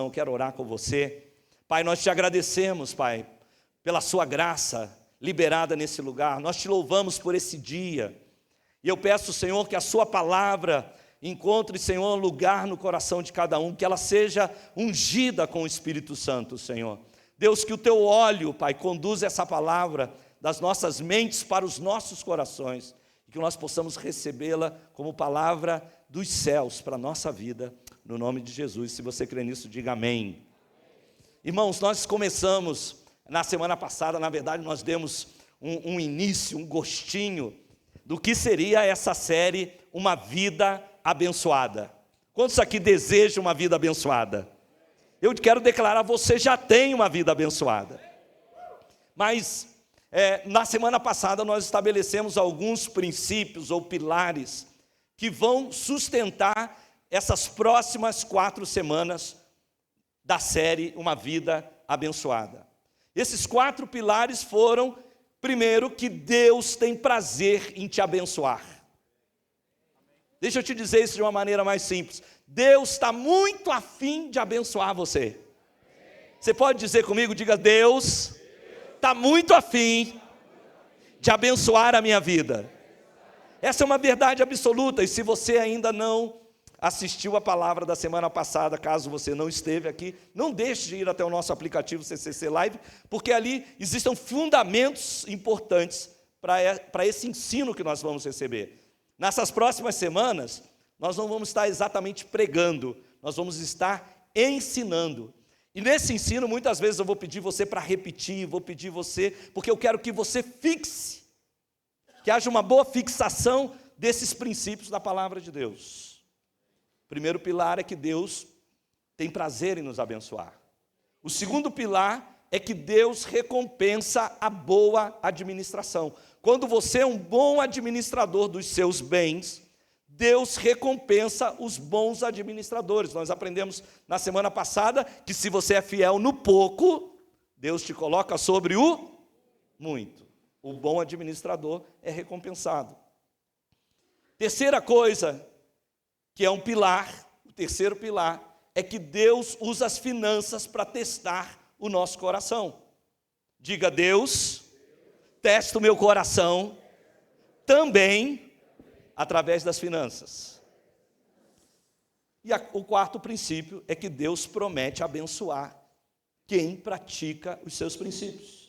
Eu quero orar com você. Pai, nós te agradecemos, Pai, pela sua graça liberada nesse lugar. Nós te louvamos por esse dia. E eu peço, Senhor, que a sua palavra encontre, Senhor, lugar no coração de cada um, que ela seja ungida com o Espírito Santo, Senhor. Deus, que o teu óleo, Pai, conduza essa palavra das nossas mentes para os nossos corações, e que nós possamos recebê-la como palavra dos céus para a nossa vida, no nome de Jesus. Se você crê nisso, diga amém. Irmãos, nós começamos na semana passada, na verdade nós demos um início, um gostinho do que seria essa série, Uma Vida Abençoada. Quantos aqui desejam uma vida abençoada? Eu quero declarar, você já tem uma vida abençoada. Mas na semana passada nós estabelecemos alguns princípios ou pilares que vão sustentar essas próximas 4 semanas da série Uma Vida Abençoada. Esses 4 pilares foram, primeiro, que Deus tem prazer em te abençoar. Deixa eu te dizer isso de uma maneira mais simples. Deus está muito afim de abençoar você. Você pode dizer comigo, diga, Deus está muito afim de abençoar a minha vida. Essa é uma verdade absoluta, e se você ainda não assistiu a palavra da semana passada, caso você não esteve aqui, não deixe de ir até o nosso aplicativo CCC Live, porque ali existem fundamentos importantes para esse ensino que nós vamos receber. Nessas próximas semanas, nós não vamos estar exatamente pregando, nós vamos estar ensinando. E nesse ensino, muitas vezes eu vou pedir você para repetir, vou pedir você, porque eu quero que você fixe, que haja uma boa fixação desses princípios da palavra de Deus. O primeiro pilar é que Deus tem prazer em nos abençoar. O segundo pilar é que Deus recompensa a boa administração. Quando você é um bom administrador dos seus bens, Deus recompensa os bons administradores. Nós aprendemos na semana passada que se você é fiel no pouco, Deus te coloca sobre o muito. O bom administrador é recompensado. Terceira coisa, que é um pilar, o terceiro pilar, é que Deus usa as finanças para testar o nosso coração. Diga, Deus, testa o meu coração também através das finanças. E o quarto princípio é que Deus promete abençoar quem pratica os seus princípios.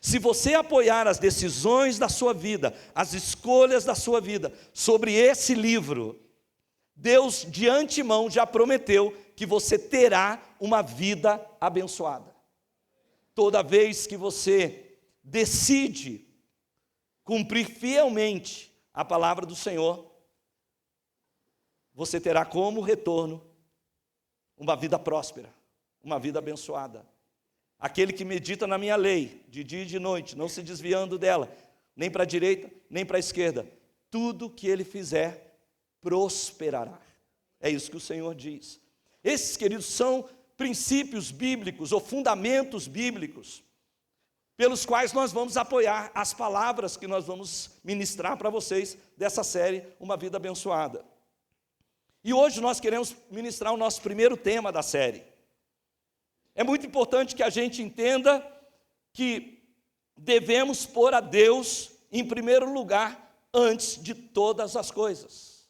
Se você apoiar as decisões da sua vida, as escolhas da sua vida, sobre esse livro, Deus de antemão já prometeu que você terá uma vida abençoada. Toda vez que você decide cumprir fielmente a palavra do Senhor, você terá como retorno uma vida próspera, uma vida abençoada. Aquele que medita na minha lei, de dia e de noite, não se desviando dela, nem para a direita, nem para a esquerda, tudo que ele fizer, prosperará. É isso que o Senhor diz. Esses, queridos, são princípios bíblicos ou fundamentos bíblicos pelos quais nós vamos apoiar as palavras que nós vamos ministrar para vocês dessa série Uma Vida Abençoada. E hoje nós queremos ministrar o nosso primeiro tema da série. É muito importante que a gente entenda que devemos pôr a Deus em primeiro lugar antes de todas as coisas.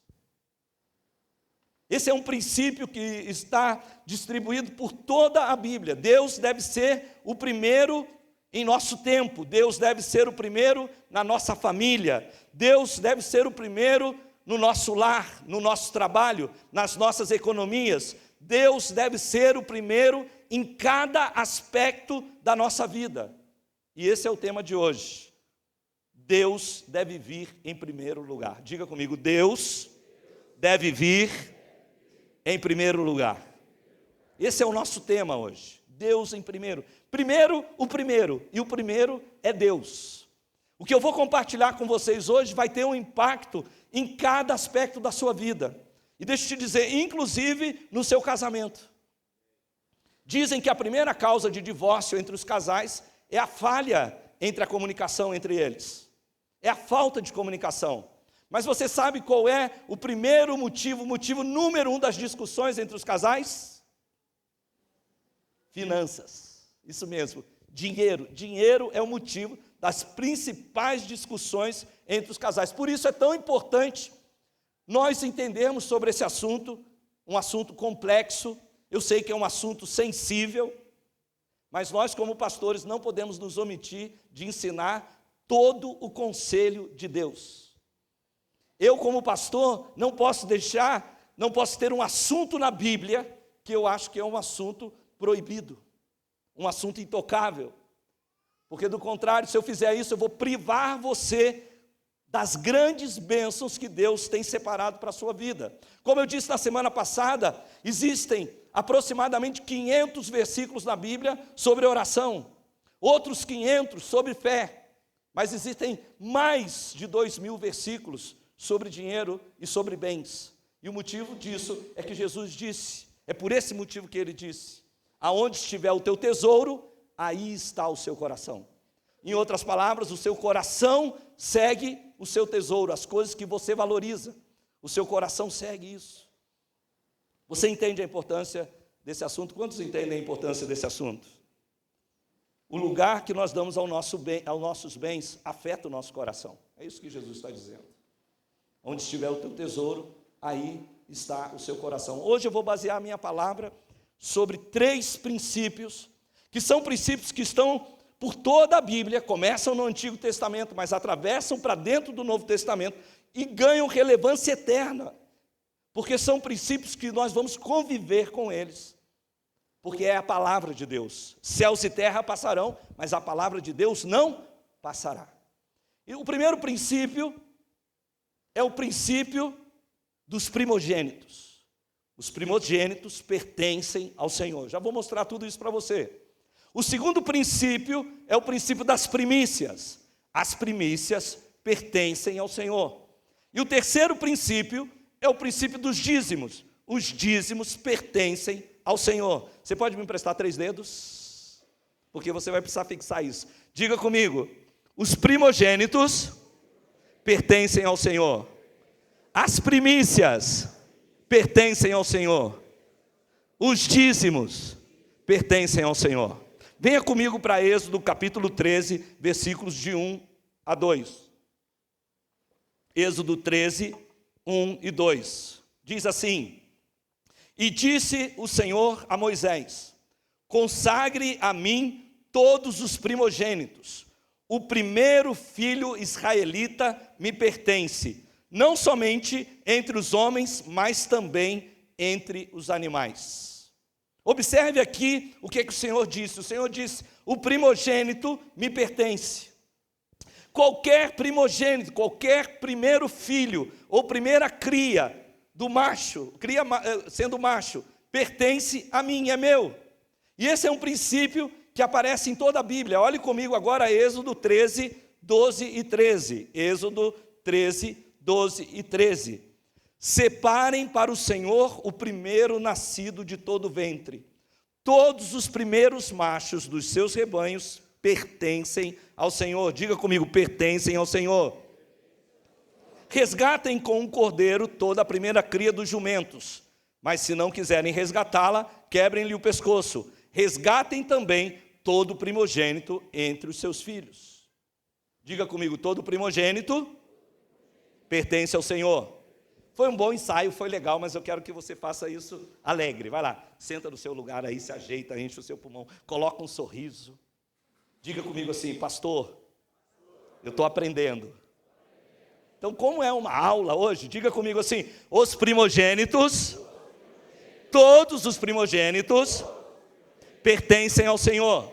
Esse é um princípio que está distribuído por toda a Bíblia. Deus deve ser o primeiro em nosso tempo, Deus deve ser o primeiro na nossa família, Deus deve ser o primeiro no nosso lar, no nosso trabalho, nas nossas economias. Deus deve ser o primeiro em cada aspecto da nossa vida. E esse é o tema de hoje. Deus deve vir em primeiro lugar. Diga comigo, Deus deve vir em primeiro lugar. Esse é o nosso tema hoje. Deus em primeiro. Primeiro, o primeiro. E o primeiro é Deus. O que eu vou compartilhar com vocês hoje vai ter um impacto em cada aspecto da sua vida. E deixa eu te dizer, inclusive no seu casamento. Dizem que a primeira causa de divórcio entre os casais é a falha entre a comunicação entre eles. É a falta de comunicação. Mas você sabe qual é o primeiro motivo, o motivo número 1 das discussões entre os casais? Finanças, isso mesmo, dinheiro. Dinheiro é o motivo das principais discussões entre os casais. Por isso é tão importante nós entendermos sobre esse assunto, um assunto complexo. Eu sei que é um assunto sensível, mas nós, como pastores, não podemos nos omitir de ensinar todo o conselho de Deus. Eu, como pastor, não posso ter um assunto na Bíblia que eu acho que é um assunto proibido, um assunto intocável. Porque, do contrário, se eu fizer isso, eu vou privar você das grandes bênçãos que Deus tem separado para a sua vida. Como eu disse na semana passada, existem aproximadamente 500 versículos na Bíblia sobre oração, outros 500 sobre fé, mas existem mais de 2.000 versículos sobre dinheiro e sobre bens. E o motivo disso é que Jesus disse, é por esse motivo que ele disse: aonde estiver o teu tesouro, aí está o seu coração. Em outras palavras, o seu coração segue o seu tesouro, as coisas que você valoriza, o seu coração segue isso. Você entende a importância desse assunto? Quantos entendem a importância desse assunto? O lugar que nós damos aos nossos bens afeta o nosso coração. É isso que Jesus está dizendo. Onde estiver o teu tesouro, aí está o seu coração. Hoje eu vou basear a minha palavra sobre 3 princípios, que são princípios que estão por toda a Bíblia, começam no Antigo Testamento, mas atravessam para dentro do Novo Testamento e ganham relevância eterna, porque são princípios que nós vamos conviver com eles, porque é a palavra de Deus. Céus e terra passarão, mas a palavra de Deus não passará. E o primeiro princípio é o princípio dos primogênitos. Os primogênitos pertencem ao Senhor. Já vou mostrar tudo isso para você. O segundo princípio é o princípio das primícias. As primícias pertencem ao Senhor. E o terceiro princípio é o princípio dos dízimos. Os dízimos pertencem ao Senhor. Você pode me emprestar 3 dedos? Porque você vai precisar fixar isso. Diga comigo: os primogênitos pertencem ao Senhor. As primícias pertencem ao Senhor. Os dízimos pertencem ao Senhor. Venha comigo para Êxodo capítulo 13, versículos de 1 a 2. Êxodo 13, 1 e 2. Diz assim: e disse o Senhor a Moisés: consagre a mim todos os primogênitos. O primeiro filho israelita me pertence, não somente entre os homens, mas também entre os animais. Observe aqui o que o Senhor disse. O Senhor disse: o primogênito me pertence. Qualquer primogênito, qualquer primeiro filho ou primeira cria do macho, sendo macho, pertence a mim, é meu. E esse é um princípio que aparece em toda a Bíblia. Olhe comigo agora Êxodo 13, 12 e 13. Êxodo 13, 12 e 13. Separem para o Senhor o primeiro nascido de todo o ventre. Todos os primeiros machos dos seus rebanhos pertencem ao Senhor. Diga comigo: pertencem ao Senhor. Resgatem com um cordeiro toda a primeira cria dos jumentos, mas se não quiserem resgatá-la, quebrem-lhe o pescoço. Resgatem também todo o primogênito entre os seus filhos. Diga comigo: todo primogênito pertence ao Senhor. Foi um bom ensaio, foi legal, mas eu quero que você faça isso alegre. Vai lá, senta no seu lugar aí, se ajeita, enche o seu pulmão, coloca um sorriso. Diga comigo assim: pastor, eu estou aprendendo. Então, como é uma aula hoje, diga comigo assim: os primogênitos, todos os primogênitos, pertencem ao Senhor.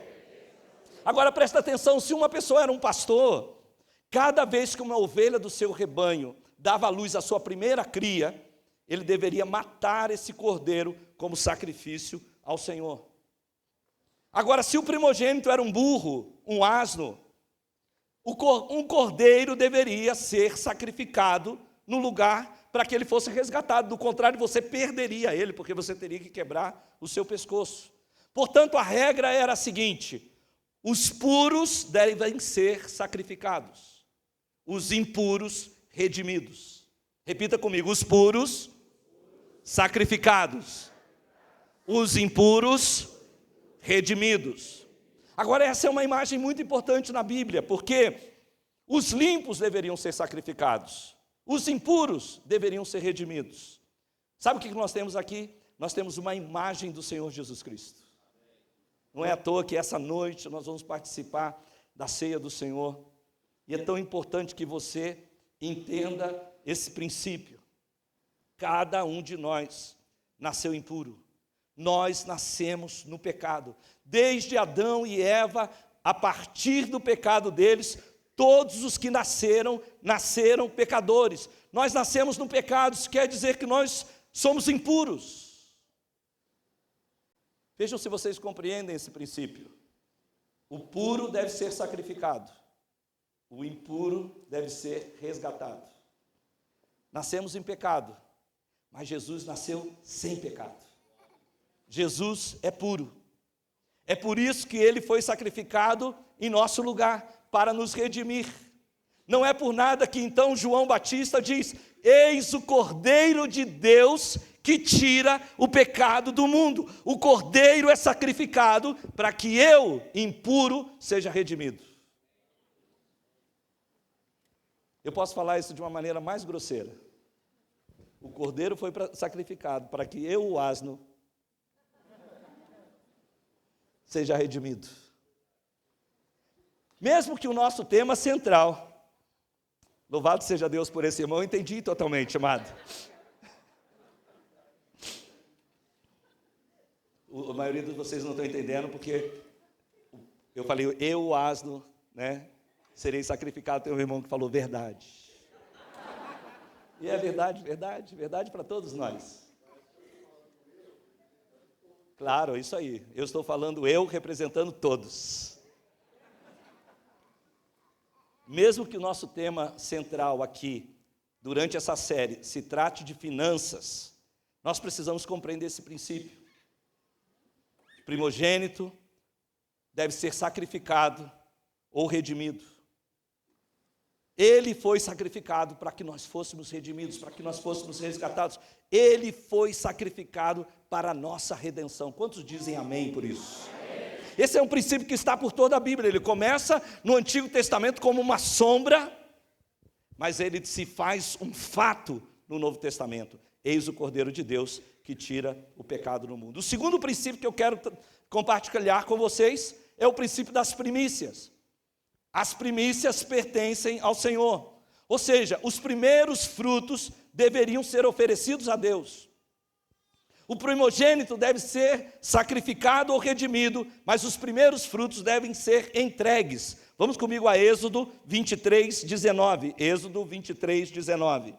Agora presta atenção: se uma pessoa era um pastor, cada vez que uma ovelha do seu rebanho dava à luz a sua primeira cria, ele deveria matar esse cordeiro como sacrifício ao Senhor. Agora, se o primogênito era um burro, um asno, um cordeiro deveria ser sacrificado no lugar para que ele fosse resgatado. Do contrário, você perderia ele, porque você teria que quebrar o seu pescoço. Portanto, a regra era a seguinte: os puros devem ser sacrificados, os impuros redimidos. Repita comigo: os puros sacrificados, os impuros redimidos. Agora, essa é uma imagem muito importante na Bíblia, porque os limpos deveriam ser sacrificados, os impuros deveriam ser redimidos. Sabe o que nós temos aqui? Nós temos uma imagem do Senhor Jesus Cristo. Não é à toa que essa noite nós vamos participar da ceia do Senhor, e é tão importante que você entenda esse princípio. Cada um de nós nasceu impuro, nós nascemos no pecado, desde Adão e Eva, a partir do pecado deles, todos os que nasceram pecadores. Nós nascemos no pecado, isso quer dizer que nós somos impuros. Vejam se vocês compreendem esse princípio. O puro deve ser sacrificado, o impuro deve ser resgatado. Nascemos em pecado, mas Jesus nasceu sem pecado. Jesus é puro. É por isso que ele foi sacrificado em nosso lugar, para nos redimir. Não é por nada que então João Batista diz: eis o Cordeiro de Deus que tira o pecado do mundo. O Cordeiro é sacrificado para que eu, impuro, seja redimido. Eu posso falar isso de uma maneira mais grosseira. O Cordeiro foi sacrificado para que eu, o asno, seja redimido. Mesmo que o nosso tema central, louvado seja Deus por esse irmão, eu entendi totalmente, amado. A maioria de vocês não estão entendendo, porque eu falei, eu, o asno, né, serei sacrificado. Tem um irmão que falou verdade. E é verdade, verdade, verdade para todos nós. Claro, isso aí. Eu estou falando eu representando todos. Mesmo que o nosso tema central aqui, durante essa série, se trate de finanças, nós precisamos compreender esse princípio. O primogênito deve ser sacrificado ou redimido. Ele foi sacrificado para que nós fôssemos redimidos, para que nós fôssemos resgatados. Ele foi sacrificado para a nossa redenção. Quantos dizem amém por isso? Amém. Esse é um princípio que está por toda a Bíblia. Ele começa no Antigo Testamento como uma sombra, mas ele se faz um fato no Novo Testamento. Eis o Cordeiro de Deus que tira o pecado do mundo. O segundo princípio que eu quero compartilhar com vocês é o princípio das primícias. As primícias pertencem ao Senhor, ou seja, os primeiros frutos deveriam ser oferecidos a Deus. O primogênito deve ser sacrificado ou redimido, mas os primeiros frutos devem ser entregues. Vamos comigo a Êxodo 23, 19. Êxodo 23, 19.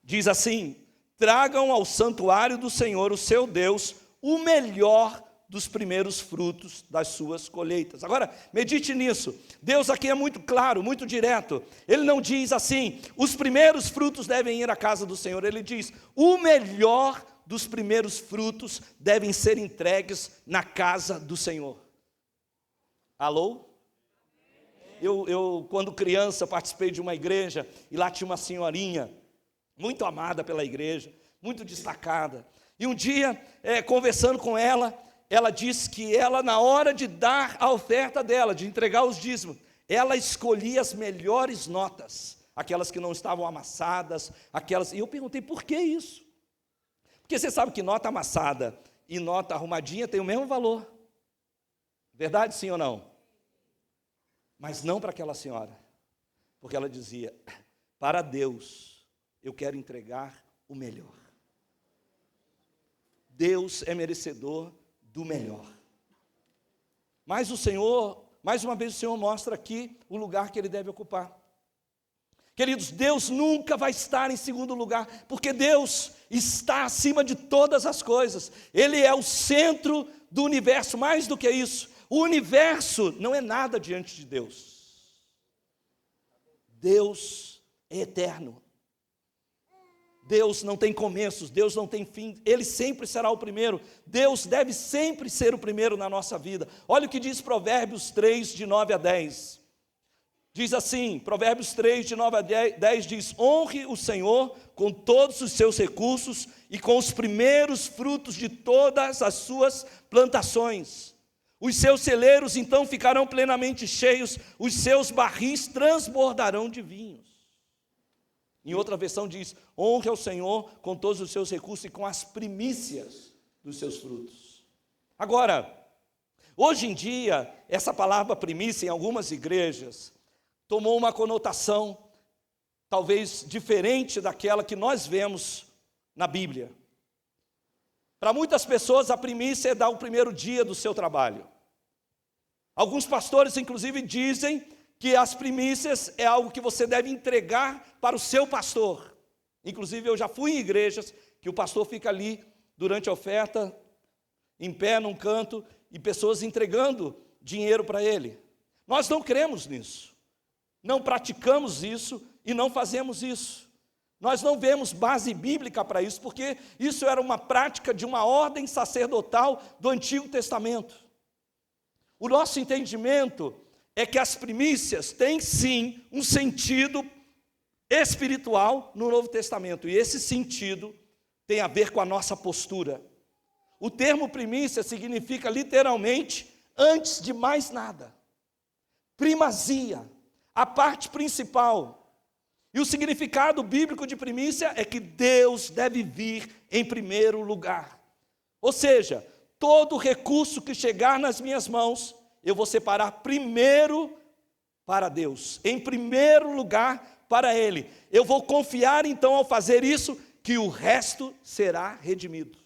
Diz assim: tragam ao santuário do Senhor, o seu Deus, o melhor dos primeiros frutos das suas colheitas. Agora, medite nisso. Deus aqui é muito claro, muito direto. Ele não diz assim, os primeiros frutos devem ir à casa do Senhor. Ele diz, o melhor dos primeiros frutos devem ser entregues na casa do Senhor. Alô? Eu quando criança, participei de uma igreja, e lá tinha uma senhorinha, muito amada pela igreja, muito destacada. E um dia, conversando com ela disse que ela, na hora de dar a oferta dela, de entregar os dízimos, ela escolhia as melhores notas, aquelas que não estavam amassadas, e eu perguntei, por que isso? Porque você sabe que nota amassada e nota arrumadinha tem o mesmo valor. Verdade, sim ou não? Mas não para aquela senhora, porque ela dizia, para Deus, eu quero entregar o melhor. Deus é merecedor do melhor. Mas o Senhor, mais uma vez o Senhor mostra aqui o lugar que ele deve ocupar. Queridos, Deus nunca vai estar em segundo lugar, porque Deus está acima de todas as coisas. Ele é o centro do universo, mais do que isso. O universo não é nada diante de Deus. Deus é eterno. Deus não tem começos, Deus não tem fim, Ele sempre será o primeiro. Deus deve sempre ser o primeiro na nossa vida. Olha o que diz Provérbios 3, de 9 a 10. Diz assim, Provérbios 3, de 9 a 10 diz, honre o Senhor com todos os seus recursos e com os primeiros frutos de todas as suas plantações. Os seus celeiros então ficarão plenamente cheios, os seus barris transbordarão de vinhos. Em outra versão diz: honre ao Senhor com todos os seus recursos e com as primícias dos seus frutos. Agora, hoje em dia, essa palavra primícia em algumas igrejas tomou uma conotação talvez diferente daquela que nós vemos na Bíblia. Para muitas pessoas, a primícia é dar o primeiro dia do seu trabalho. Alguns pastores, inclusive, dizem que as primícias é algo que você deve entregar para o seu pastor. Inclusive, eu já fui em igrejas que o pastor fica ali durante a oferta, em pé num canto, e pessoas entregando dinheiro para ele. Nós não cremos nisso, não praticamos isso e não fazemos isso. Nós não vemos base bíblica para isso, porque isso era uma prática de uma ordem sacerdotal do Antigo Testamento. O nosso entendimento é que as primícias têm sim um sentido espiritual no Novo Testamento, e esse sentido tem a ver com a nossa postura. O termo primícia significa literalmente antes de mais nada, primazia, a parte principal. E o significado bíblico de primícia é que Deus deve vir em primeiro lugar. Ou seja, todo recurso que chegar nas minhas mãos, eu vou separar primeiro para Deus, em primeiro lugar para Ele. Eu vou confiar então ao fazer isso, que o resto será redimido.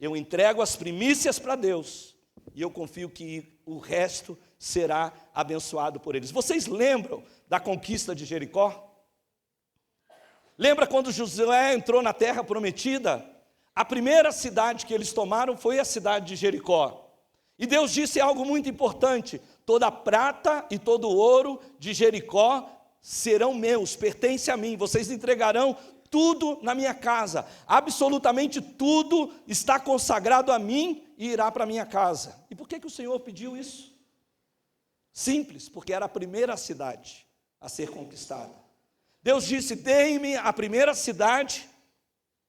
Eu entrego as primícias para Deus, e eu confio que o resto será abençoado por eles. Vocês lembram da conquista de Jericó? Lembra quando Josué entrou na terra prometida? A primeira cidade que eles tomaram foi a cidade de Jericó. E Deus disse algo muito importante: toda a prata e todo o ouro de Jericó serão meus, pertence a mim, vocês entregarão tudo na minha casa, absolutamente tudo está consagrado a mim e irá para a minha casa. E por que o Senhor pediu isso? Simples, porque era a primeira cidade a ser conquistada. Deus disse: deem-me a primeira cidade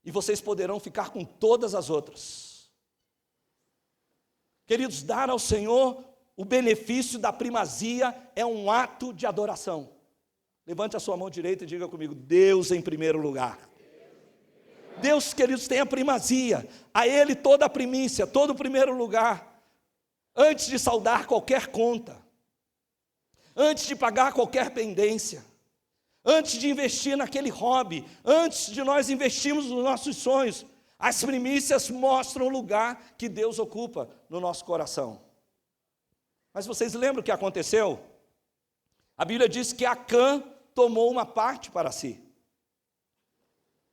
e vocês poderão ficar com todas as outras. Queridos, dar ao Senhor o benefício da primazia é um ato de adoração. Levante a sua mão direita e diga comigo: Deus em primeiro lugar. Deus, queridos, tem a primazia, a Ele toda a primícia, todo o primeiro lugar. Antes de saldar qualquer conta, antes de pagar qualquer pendência, antes de investir naquele hobby, antes de nós investirmos nos nossos sonhos, as primícias mostram o lugar que Deus ocupa no nosso coração. Mas vocês lembram o que aconteceu? A Bíblia diz que Acã tomou uma parte para si.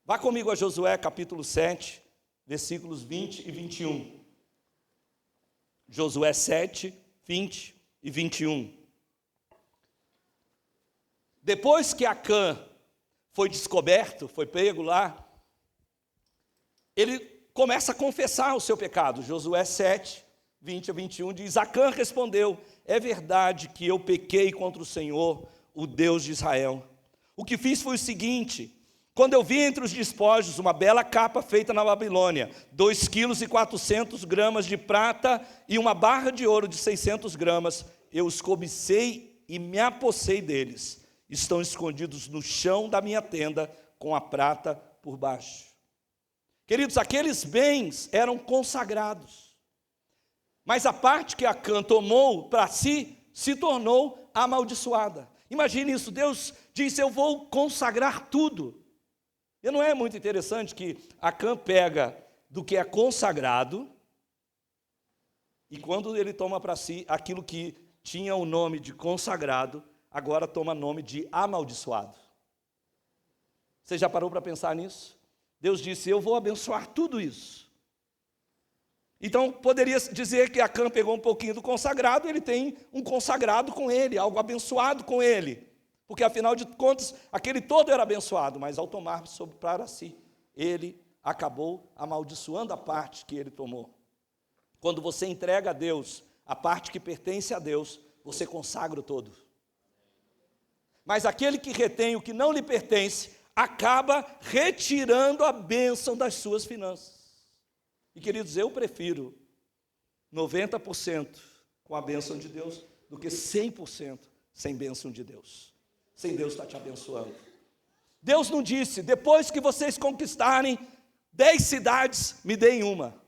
Vá comigo a Josué capítulo 7, versículos 20 e 21. Josué 7, 20 e 21. Depois que Acã foi descoberto, foi pego lá, ele começa a confessar o seu pecado. Josué 7, 20 a 21 diz: Acã respondeu: é verdade que eu pequei contra o Senhor, o Deus de Israel. O que fiz foi o seguinte: quando eu vi entre os despojos uma bela capa feita na Babilônia, 2,4 kg de prata e uma barra de ouro de 600 gramas, eu os cobicei e me apossei deles. Estão escondidos no chão da minha tenda, com a prata por baixo. Queridos, aqueles bens eram consagrados, mas a parte que Acã tomou para si se tornou amaldiçoada. Imagine isso, Deus disse: eu vou consagrar tudo. E não é muito interessante que Acã pega do que é consagrado, e quando ele toma para si aquilo que tinha o nome de consagrado, agora toma nome de amaldiçoado. Você já parou para pensar nisso? Deus disse: eu vou abençoar tudo isso. Então, poderia dizer que Acã pegou um pouquinho do consagrado, ele tem um consagrado com ele, algo abençoado com ele. Porque, afinal de contas, aquele todo era abençoado, mas ao tomar para si, ele acabou amaldiçoando a parte que ele tomou. Quando você entrega a Deus a parte que pertence a Deus, você consagra o todo. Mas aquele que retém o que não lhe pertence, acaba retirando a bênção das suas finanças. E, queridos, eu prefiro 90% com a bênção de Deus do que 100% sem bênção de Deus. Sem Deus estar te abençoando. Deus não disse, depois que vocês conquistarem 10 cidades, me deem uma.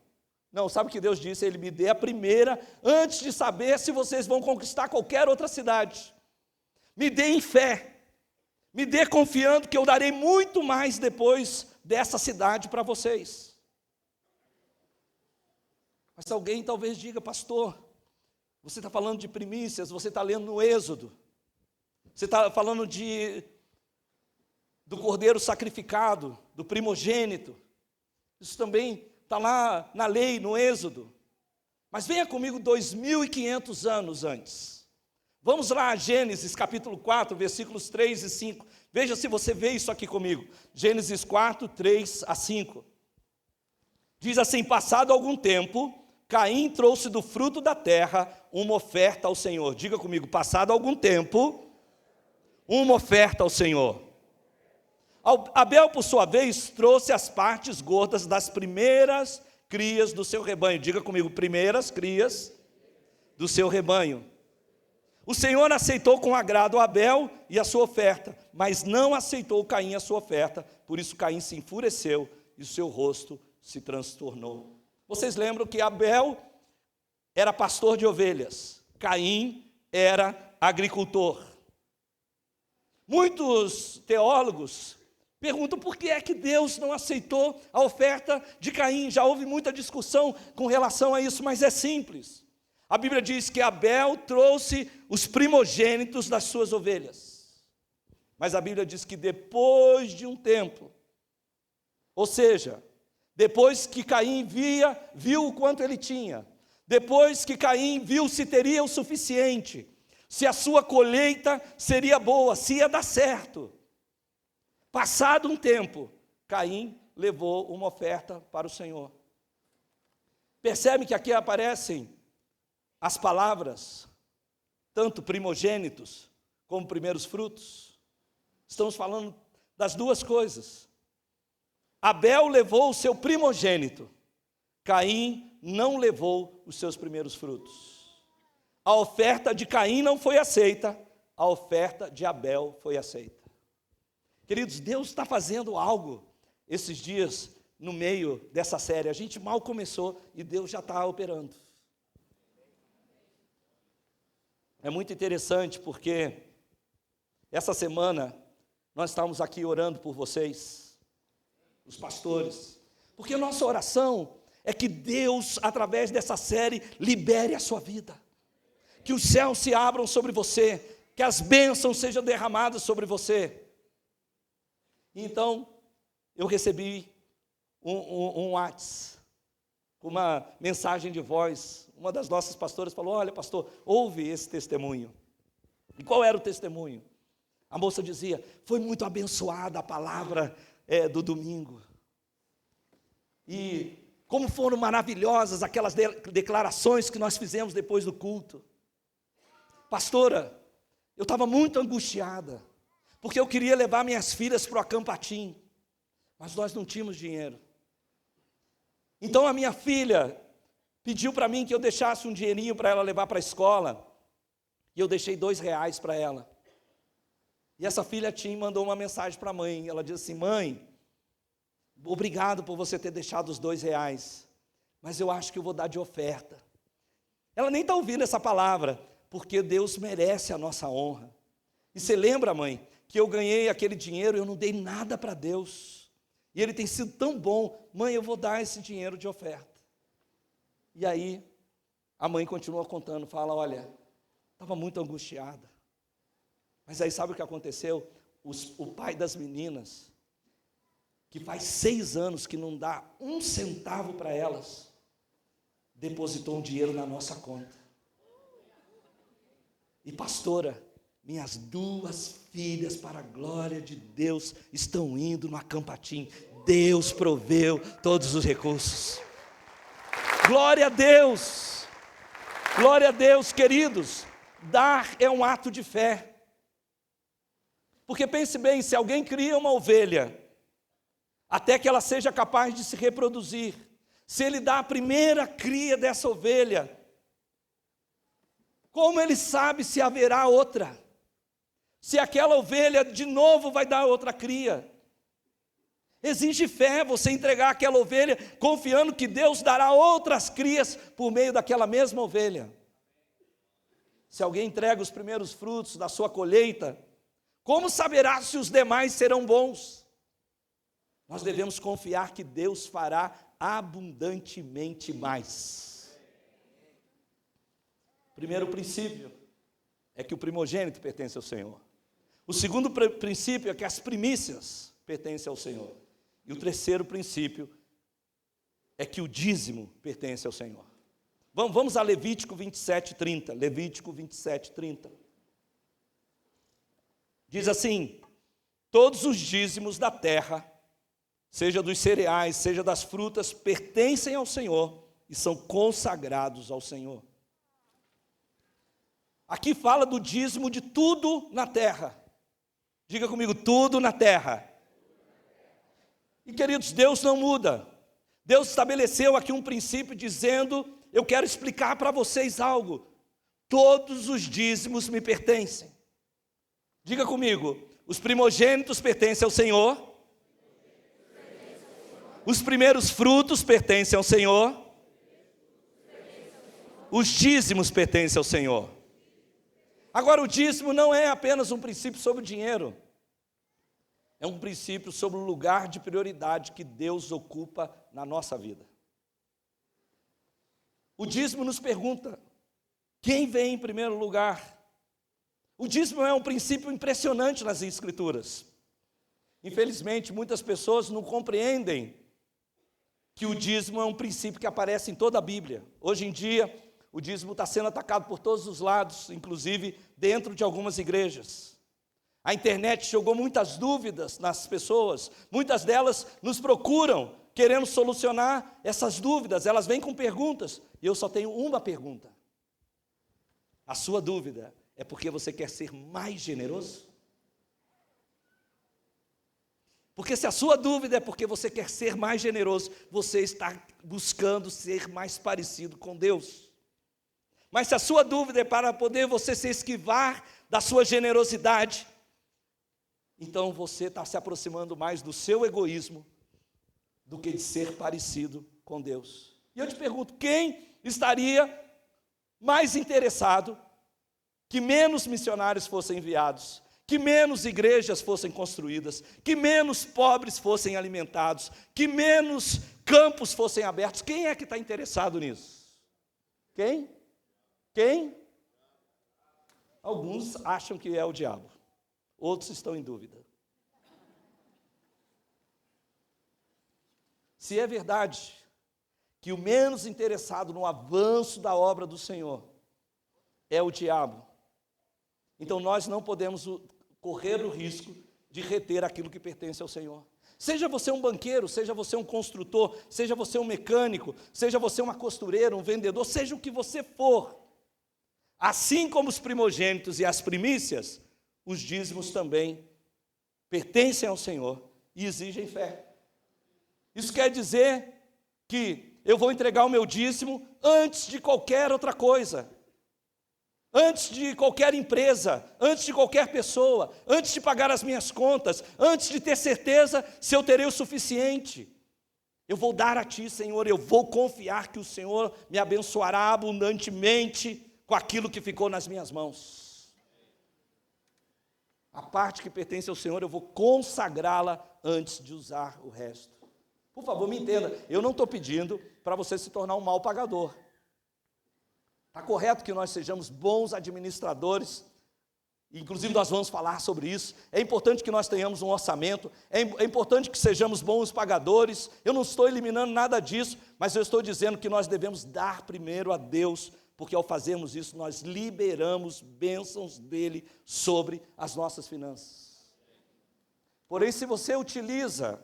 Não, sabe o que Deus disse? Ele me dê a primeira, antes de saber se vocês vão conquistar qualquer outra cidade. Me dê em fé. Me dê confiando que eu darei muito mais depois dessa cidade para vocês. Mas alguém talvez diga, pastor, você está falando de primícias, você está lendo no Êxodo, você está falando do cordeiro sacrificado, do primogênito, isso também está lá na lei, no Êxodo, mas venha comigo 2.500 anos antes, vamos lá a Gênesis capítulo 4, versículos 3 e 5, veja se você vê isso aqui comigo, Gênesis 4, 3 a 5, diz assim, passado algum tempo, Caim trouxe do fruto da terra uma oferta ao Senhor. Diga comigo, passado algum tempo, uma oferta ao Senhor. Abel, por sua vez, trouxe as partes gordas das primeiras crias do seu rebanho. Diga comigo, primeiras crias do seu rebanho. O Senhor aceitou com agrado Abel e a sua oferta, mas não aceitou Caim a sua oferta. Por isso Caim se enfureceu e o seu rosto se transtornou. Vocês lembram que Abel era pastor de ovelhas, Caim era agricultor. Muitos teólogos perguntam por que é que Deus não aceitou a oferta de Caim. Já houve muita discussão com relação a isso, mas é simples. A Bíblia diz que Abel trouxe os primogênitos das suas ovelhas. Mas a Bíblia diz que depois de um tempo, ou seja, depois que Caim viu o quanto ele tinha, depois que Caim viu se teria o suficiente, se a sua colheita seria boa, se ia dar certo. Passado um tempo, Caim levou uma oferta para o Senhor. Percebe que aqui aparecem as palavras, tanto primogênitos como primeiros frutos. Estamos falando das duas coisas. Abel levou o seu primogênito, Caim não levou os seus primeiros frutos. A oferta de Caim não foi aceita, a oferta de Abel foi aceita. Queridos, Deus está fazendo algo esses dias no meio dessa série. A gente mal começou e Deus já está operando. É muito interessante porque essa semana nós estávamos aqui orando por vocês, os pastores, porque a nossa oração é que Deus, através dessa série, libere a sua vida, que os céus se abram sobre você, que as bênçãos sejam derramadas sobre você. Então, eu recebi um WhatsApp, com uma mensagem de voz, uma das nossas pastoras falou, olha pastor, ouve esse testemunho. E qual era o testemunho? A moça dizia, foi muito abençoada a palavra do domingo, e como foram maravilhosas aquelas declarações que nós fizemos depois do culto. Pastora, eu estava muito angustiada, porque eu queria levar minhas filhas para o Acampatim, mas nós não tínhamos dinheiro. Então a minha filha pediu para mim que eu deixasse um dinheirinho para ela levar para a escola, e eu deixei R$2 para ela. E essa filha Tim mandou uma mensagem para a mãe, ela disse assim, mãe, obrigado por você ter deixado os R$2, mas eu acho que eu vou dar de oferta. Ela nem está ouvindo essa palavra, porque Deus merece a nossa honra. E você lembra, mãe, que eu ganhei aquele dinheiro e eu não dei nada para Deus, e Ele tem sido tão bom, mãe, eu vou dar esse dinheiro de oferta. E aí, a mãe continua contando, fala, olha, estava muito angustiada, mas aí sabe o que aconteceu? O pai das meninas, que faz 6 anos que não dá um centavo para elas, depositou um dinheiro na nossa conta. E pastora, minhas 2 filhas, para a glória de Deus, estão indo no Acampatim. Deus proveu todos os recursos. Glória a Deus! Glória a Deus, queridos. Dar é um ato de fé. Porque pense bem, se alguém cria uma ovelha, até que ela seja capaz de se reproduzir, se ele dá a primeira cria dessa ovelha, como ele sabe se haverá outra? Se aquela ovelha de novo vai dar outra cria? Exige fé você entregar aquela ovelha, confiando que Deus dará outras crias por meio daquela mesma ovelha. Se alguém entrega os primeiros frutos da sua colheita, como saberá se os demais serão bons? Nós devemos confiar que Deus fará abundantemente mais. Primeiro princípio é que o primogênito pertence ao Senhor. O segundo princípio é que as primícias pertencem ao Senhor. E o terceiro princípio é que o dízimo pertence ao Senhor. Vamos a Levítico 27:30. Levítico 27:30. Diz assim: todos os dízimos da terra, seja dos cereais, seja das frutas, pertencem ao Senhor e são consagrados ao Senhor. Aqui fala do dízimo de tudo na terra. Diga comigo, tudo na terra. E queridos, Deus não muda. Deus estabeleceu aqui um princípio dizendo: eu quero explicar para vocês algo. Todos os dízimos me pertencem. Diga comigo, os primogênitos pertencem ao Senhor. Os primeiros frutos pertencem ao Senhor. Os dízimos pertencem ao Senhor. Agora, o dízimo não é apenas um princípio sobre o dinheiro. É um princípio sobre o lugar de prioridade que Deus ocupa na nossa vida. O dízimo nos pergunta: quem vem em primeiro lugar? O dízimo é um princípio impressionante nas Escrituras. Infelizmente, muitas pessoas não compreendem que o dízimo é um princípio que aparece em toda a Bíblia. Hoje em dia, o dízimo está sendo atacado por todos os lados, inclusive dentro de algumas igrejas. A internet jogou muitas dúvidas nas pessoas, muitas delas nos procuram, querendo solucionar essas dúvidas, elas vêm com perguntas, e eu só tenho uma pergunta. A sua dúvida é porque você quer ser mais generoso? Porque se a sua dúvida é porque você quer ser mais generoso, você está buscando ser mais parecido com Deus. Mas se a sua dúvida é para poder você se esquivar da sua generosidade, então você está se aproximando mais do seu egoísmo do que de ser parecido com Deus. E eu te pergunto, quem estaria mais interessado que menos missionários fossem enviados, que menos igrejas fossem construídas, que menos pobres fossem alimentados, que menos campos fossem abertos? Quem é que está interessado nisso? Quem? Quem? Alguns acham que é o diabo, outros estão em dúvida. Se é verdade que o menos interessado no avanço da obra do Senhor é o diabo, então nós não podemos correr o risco de reter aquilo que pertence ao Senhor. Seja você um banqueiro, seja você um construtor, seja você um mecânico, seja você uma costureira, um vendedor, seja o que você for. Assim como os primogênitos e as primícias, os dízimos também pertencem ao Senhor e exigem fé. Isso quer dizer que eu vou entregar o meu dízimo antes de qualquer outra coisa, antes de qualquer empresa, antes de qualquer pessoa, antes de pagar as minhas contas, antes de ter certeza se eu terei o suficiente. Eu vou dar a Ti, Senhor, eu vou confiar que o Senhor me abençoará abundantemente com aquilo que ficou nas minhas mãos. A parte que pertence ao Senhor, eu vou consagrá-la antes de usar o resto. Por favor, me entenda, eu não estou pedindo para você se tornar um mau pagador. Está correto que nós sejamos bons administradores, inclusive nós vamos falar sobre isso. É importante que nós tenhamos um orçamento, é importante que sejamos bons pagadores. Eu não estou eliminando nada disso, mas eu estou dizendo que nós devemos dar primeiro a Deus, porque ao fazermos isso, nós liberamos bênçãos dele sobre as nossas finanças. Porém, se você utiliza,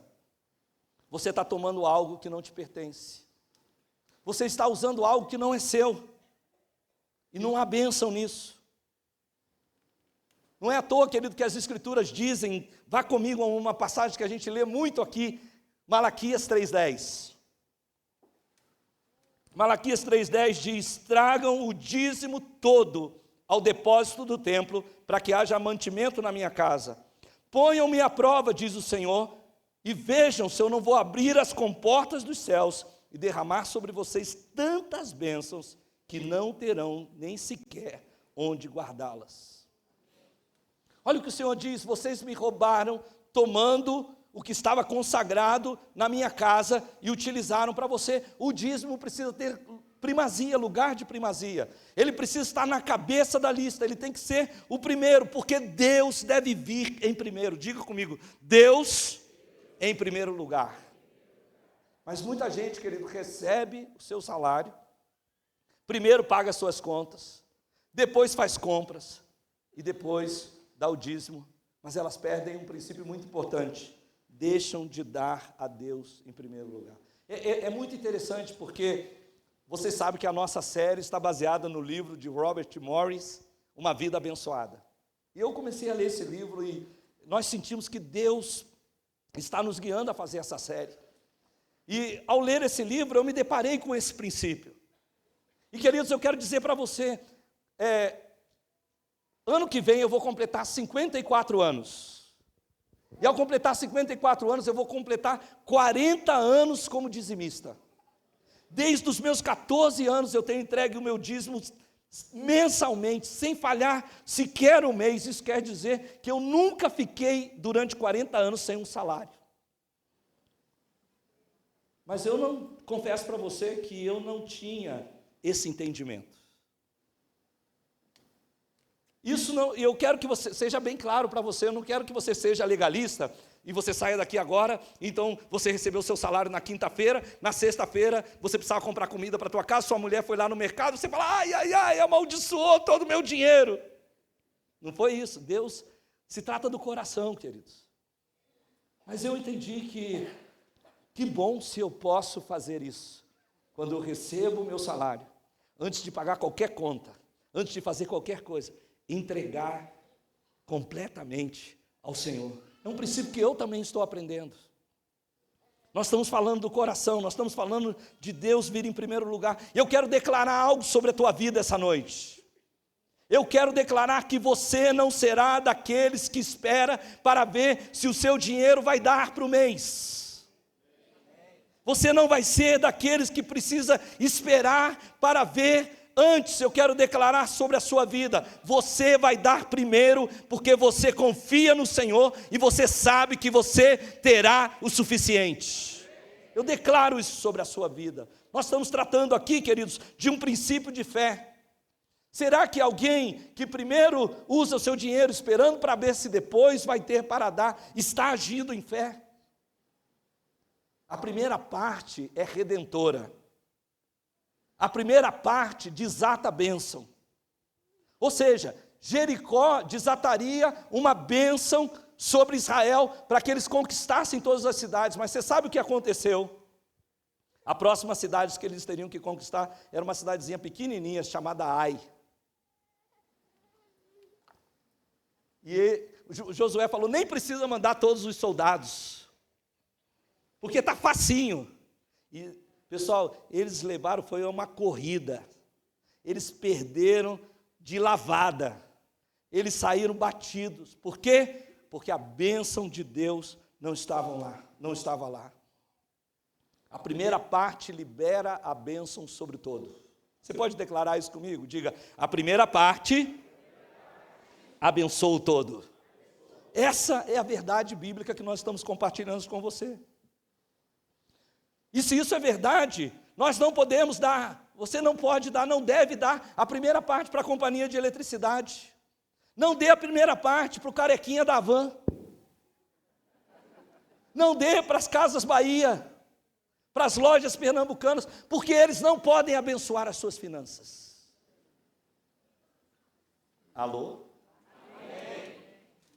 você está tomando algo que não te pertence. Você está usando algo que não é seu. E não há bênção nisso. Não é à toa, querido, que as Escrituras dizem, vá comigo a uma passagem que a gente lê muito aqui, Malaquias 3,10. Malaquias 3,10 diz: tragam o dízimo todo ao depósito do templo, para que haja mantimento na minha casa. Ponham-me à prova, diz o Senhor, e vejam se eu não vou abrir as comportas dos céus e derramar sobre vocês tantas bênçãos que não terão nem sequer onde guardá-las. Olha o que o Senhor diz: vocês me roubaram, tomando o que estava consagrado na minha casa e utilizaram para você. O dízimo precisa ter primazia, lugar de primazia. Ele precisa estar na cabeça da lista, ele tem que ser o primeiro, porque Deus deve vir em primeiro. Diga comigo: Deus em primeiro lugar. Mas muita gente, querido, recebe o seu salário, primeiro paga as suas contas, depois faz compras e depois dá o dízimo, mas elas perdem um princípio muito importante: deixam de dar a Deus em primeiro lugar. É muito interessante, porque você sabe que a nossa série está baseada no livro de Robert Morris, Uma Vida Abençoada. E eu comecei a ler esse livro e nós sentimos que Deus está nos guiando a fazer essa série. E ao ler esse livro eu me deparei com esse princípio. E, queridos, eu quero dizer para você, ano que vem eu vou completar 54 anos. E ao completar 54 anos, eu vou completar 40 anos como dizimista. Desde os meus 14 anos eu tenho entregue o meu dízimo mensalmente, sem falhar sequer um mês. Isso quer dizer que eu nunca fiquei durante 40 anos sem um salário. Mas eu não, confesso para você que eu não tinha esse entendimento. Isso não, eu quero que você seja bem claro para você, eu não quero que você seja legalista e você saia daqui agora, então você recebeu o seu salário na quinta-feira, na sexta-feira você precisava comprar comida para a tua casa, sua mulher foi lá no mercado, você fala: ai, amaldiçoou todo o meu dinheiro. Não foi isso. Deus se trata do coração, queridos. Mas eu entendi que bom se eu posso fazer isso, quando eu recebo o meu salário, antes de pagar qualquer conta, antes de fazer qualquer coisa, entregar completamente ao Senhor. É um princípio que eu também estou aprendendo. Nós estamos falando do coração, nós estamos falando de Deus vir em primeiro lugar. Eu quero declarar algo sobre a tua vida essa noite. Eu quero declarar que você não será daqueles que espera para ver se o seu dinheiro vai dar para o mês. Você não vai ser daqueles que precisa esperar para ver. Antes, eu quero declarar sobre a sua vida: você vai dar primeiro, porque você confia no Senhor e você sabe que você terá o suficiente. Eu declaro isso sobre a sua vida. Nós estamos tratando aqui, queridos, de um princípio de fé. Será que alguém que primeiro usa o seu dinheiro esperando para ver se depois vai ter para dar, está agindo em fé? A primeira parte é redentora. A primeira parte desata a bênção. Ou seja, Jericó desataria uma bênção sobre Israel para que eles conquistassem todas as cidades. Mas você sabe o que aconteceu? A próxima cidade que eles teriam que conquistar era uma cidadezinha pequenininha chamada Ai. E Josué falou: nem precisa mandar todos os soldados, porque está facinho. E pessoal, eles levaram, foi uma corrida, eles perderam de lavada, eles saíram batidos. Por quê? Porque a bênção de Deus não estava lá. A primeira parte libera a bênção sobre todo. Você pode declarar isso comigo? Diga: a primeira parte abençoa o todo. Essa é a verdade bíblica que nós estamos compartilhando com você. E se isso é verdade, nós não podemos dar, você não pode dar, não deve dar a primeira parte para a companhia de eletricidade. Não dê a primeira parte para o carequinha da van. Não dê para as Casas Bahia, para as lojas pernambucanas, porque eles não podem abençoar as suas finanças. Alô? Amém.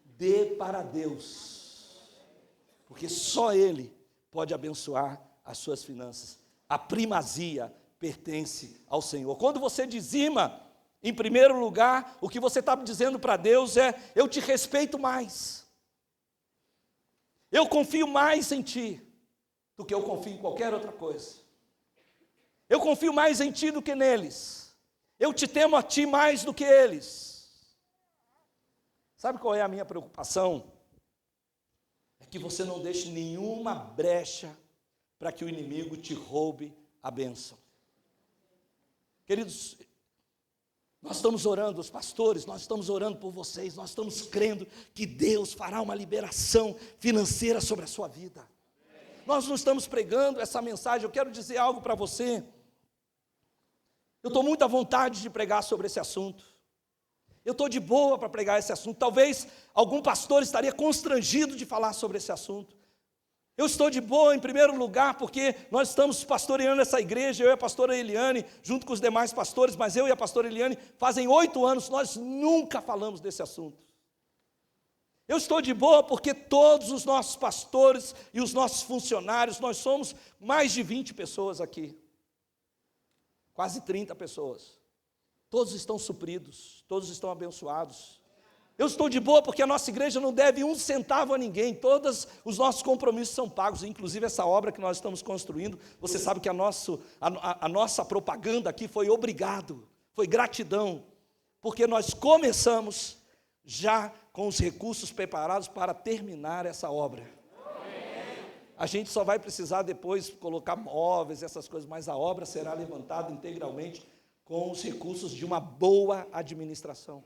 Dê para Deus, porque só Ele pode abençoar as suas finanças. A primazia pertence ao Senhor. Quando você dizima, Em primeiro lugar, o que você está dizendo para Deus é: eu te respeito mais. Eu confio mais em Ti do que eu confio em qualquer outra coisa. Eu confio mais em Ti do que neles. Eu te temo a Ti mais do que eles. Sabe qual é a minha preocupação? É que você não deixe nenhuma brecha para que o inimigo te roube a bênção. Queridos, nós estamos orando, os pastores, nós estamos orando por vocês, nós estamos crendo que Deus fará uma liberação financeira sobre a sua vida. Nós não estamos pregando essa mensagem. Eu quero dizer algo para você. Eu estou muito à vontade de pregar sobre esse assunto. Eu estou de boa para pregar esse assunto. Talvez algum pastor estaria constrangido de falar sobre esse assunto. Eu estou de boa, em primeiro lugar, porque nós estamos pastoreando essa igreja, eu e a pastora Eliane, junto com os demais pastores, mas eu e a pastora Eliane, fazem 8 anos, nós nunca falamos desse assunto. Eu estou de boa porque todos os nossos pastores e os nossos funcionários, nós somos mais de 20 pessoas aqui, quase 30 pessoas, todos estão supridos, todos estão abençoados. Eu estou de boa porque a nossa igreja não deve 1 centavo a ninguém, todos os nossos compromissos são pagos, inclusive essa obra que nós estamos construindo, você sabe que a nossa propaganda aqui foi obrigado, foi gratidão, porque nós começamos já com os recursos preparados para terminar essa obra. A gente só vai precisar depois colocar móveis, essas coisas, mas a obra será levantada integralmente com os recursos de uma boa administração.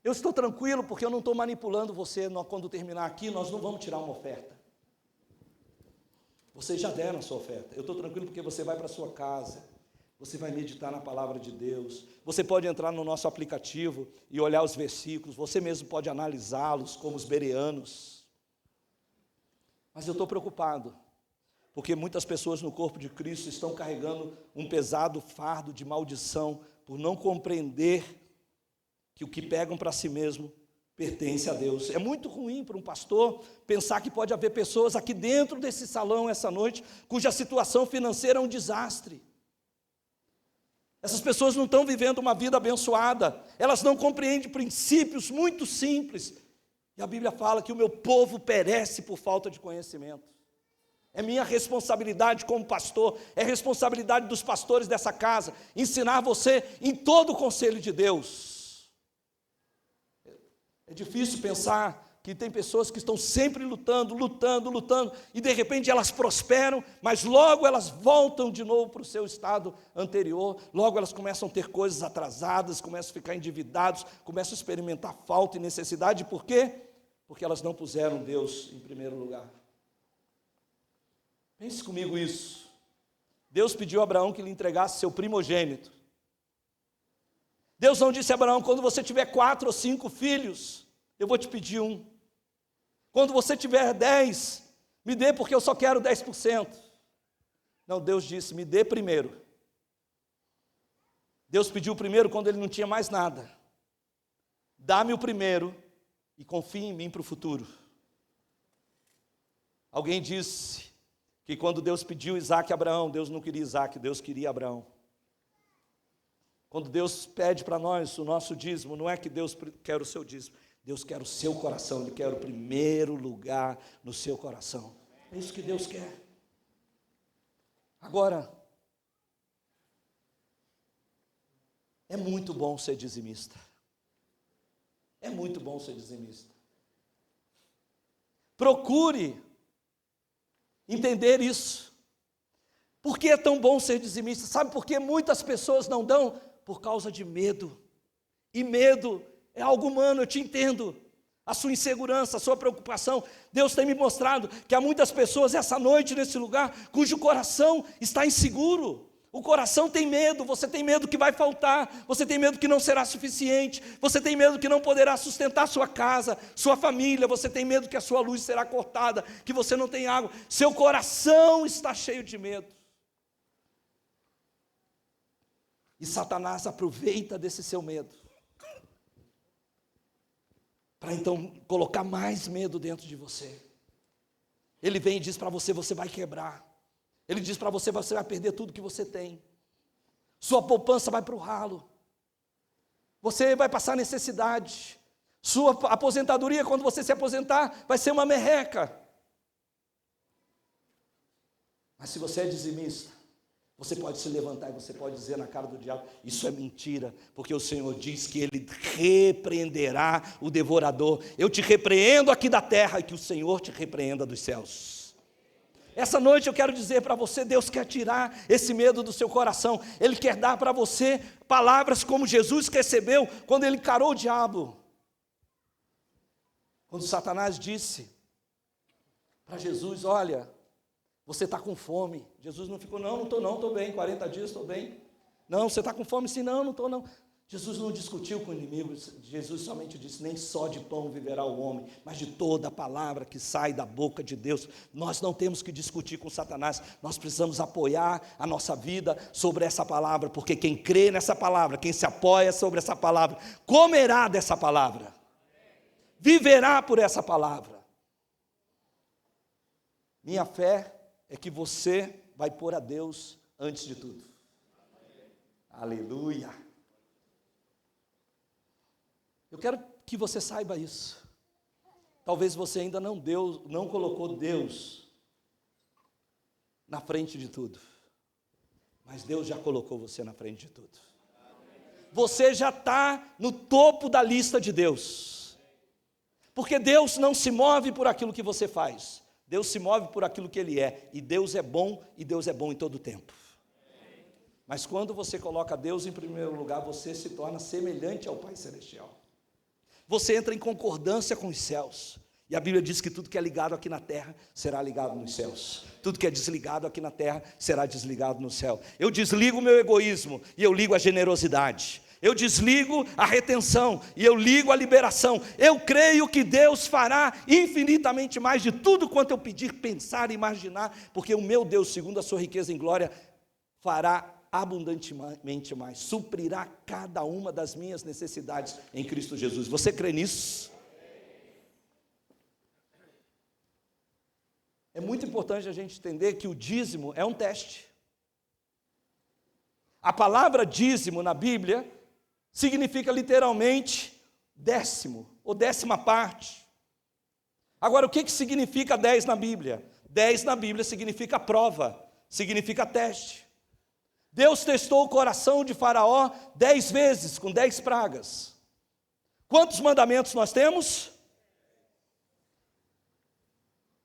Eu estou tranquilo porque eu não estou manipulando você. Quando terminar aqui, nós não vamos tirar uma oferta. Vocês já deram a sua oferta. Eu estou tranquilo porque você vai para a sua casa, você vai meditar na palavra de Deus, você pode entrar no nosso aplicativo e olhar os versículos, você mesmo pode analisá-los como os bereanos. Mas eu estou preocupado, porque muitas pessoas no corpo de Cristo estão carregando um pesado fardo de maldição, por não compreender que o que pegam para si mesmo pertence a Deus. É muito ruim para um pastor pensar que pode haver pessoas aqui dentro desse salão essa noite, cuja situação financeira é um desastre. Essas pessoas não estão vivendo uma vida abençoada, elas não compreendem princípios muito simples, e a Bíblia fala que o meu povo perece por falta de conhecimento. É minha responsabilidade como pastor, é responsabilidade dos pastores dessa casa, ensinar você em todo o conselho de Deus. É difícil pensar que tem pessoas que estão sempre lutando, e de repente elas prosperam, mas logo elas voltam de novo para o seu estado anterior, logo elas começam a ter coisas atrasadas, começam a ficar endividados, começam a experimentar falta e necessidade. Por quê? Porque elas não puseram Deus em primeiro lugar. Pense comigo isso. Deus pediu a Abraão que lhe entregasse seu primogênito. Deus não disse a Abraão: quando você tiver 4 ou 5 filhos, eu vou te pedir um. Quando você tiver 10, me dê porque eu só quero 10%. Não, Deus disse: me dê primeiro. Deus pediu o primeiro quando ele não tinha mais nada. Dá-me o primeiro e confie em mim para o futuro. Alguém disse que quando Deus pediu Isaac a Abraão, Deus não queria Isaac, Deus queria Abraão. Quando Deus pede para nós o nosso dízimo, não é que Deus quer o seu dízimo, Deus quer o seu coração, Ele quer o primeiro lugar no seu coração. É isso que Deus quer. Agora, é muito bom ser dizimista. É muito bom ser dizimista. Procure entender isso. Por que é tão bom ser dizimista? Sabe por que muitas pessoas não dão? Por causa de medo. E medo é algo humano, eu te entendo. A sua insegurança, a sua preocupação. Deus tem me mostrado que há muitas pessoas essa noite nesse lugar cujo coração está inseguro. O coração tem medo, você tem medo que vai faltar, você tem medo que não será suficiente, você tem medo que não poderá sustentar sua casa, sua família, você tem medo que a sua luz será cortada, que você não tem água. Seu coração está cheio de medo. E Satanás aproveita desse seu medo para então colocar mais medo dentro de você. Ele vem e diz para você: você vai quebrar. Ele diz para você: você vai perder tudo que você tem. Sua poupança vai para o ralo. Você vai passar necessidade. Sua aposentadoria, quando você se aposentar, vai ser uma merreca. Mas se você é dizimista, você pode se levantar e você pode dizer na cara do diabo: isso é mentira, porque o Senhor diz que Ele repreenderá o devorador. Eu te repreendo aqui da terra e que o Senhor te repreenda dos céus. Essa noite eu quero dizer para você, Deus quer tirar esse medo do seu coração. Ele quer dar para você palavras como Jesus recebeu quando ele encarou o diabo. Quando Satanás disse para Jesus: olha, você está com fome. Jesus não ficou: não estou não, estou bem, 40 dias estou bem. Não, você está com fome? Sim, não estou não. Jesus não discutiu com o inimigo, Jesus somente disse: nem só de pão viverá o homem, mas de toda a palavra que sai da boca de Deus. Nós não temos que discutir com Satanás, nós precisamos apoiar a nossa vida sobre essa palavra, porque quem crê nessa palavra, quem se apoia sobre essa palavra, comerá dessa palavra, viverá por essa palavra. Minha fé é que você vai pôr a Deus antes de tudo. Aleluia! Eu quero que você saiba isso. Talvez você ainda não colocou Deus na frente de tudo, mas Deus já colocou você na frente de tudo. Você já está no topo da lista de Deus, porque Deus não se move por aquilo que você faz, Deus se move por aquilo que Ele é, e Deus é bom em todo o tempo. Mas quando você coloca Deus em primeiro lugar, você se torna semelhante ao Pai Celestial. Você entra em concordância com os céus. E a Bíblia diz que tudo que é ligado aqui na terra será ligado nos céus. Tudo que é desligado aqui na terra será desligado no céu. Eu desligo o meu egoísmo e eu ligo a generosidade. Eu desligo a retenção e eu ligo a liberação. Eu creio que Deus fará infinitamente mais de tudo quanto eu pedir, pensar e imaginar, porque o meu Deus, segundo a sua riqueza em glória, fará abundantemente mais, suprirá cada uma das minhas necessidades em Cristo Jesus. Você crê nisso? É muito importante a gente entender que o dízimo é um teste. A palavra dízimo na Bíblia significa literalmente décimo, ou décima parte. Agora, o que significa 10 na Bíblia? 10 na Bíblia significa prova, significa teste. Deus testou o coração de Faraó 10 vezes, com 10 pragas. Quantos mandamentos nós temos?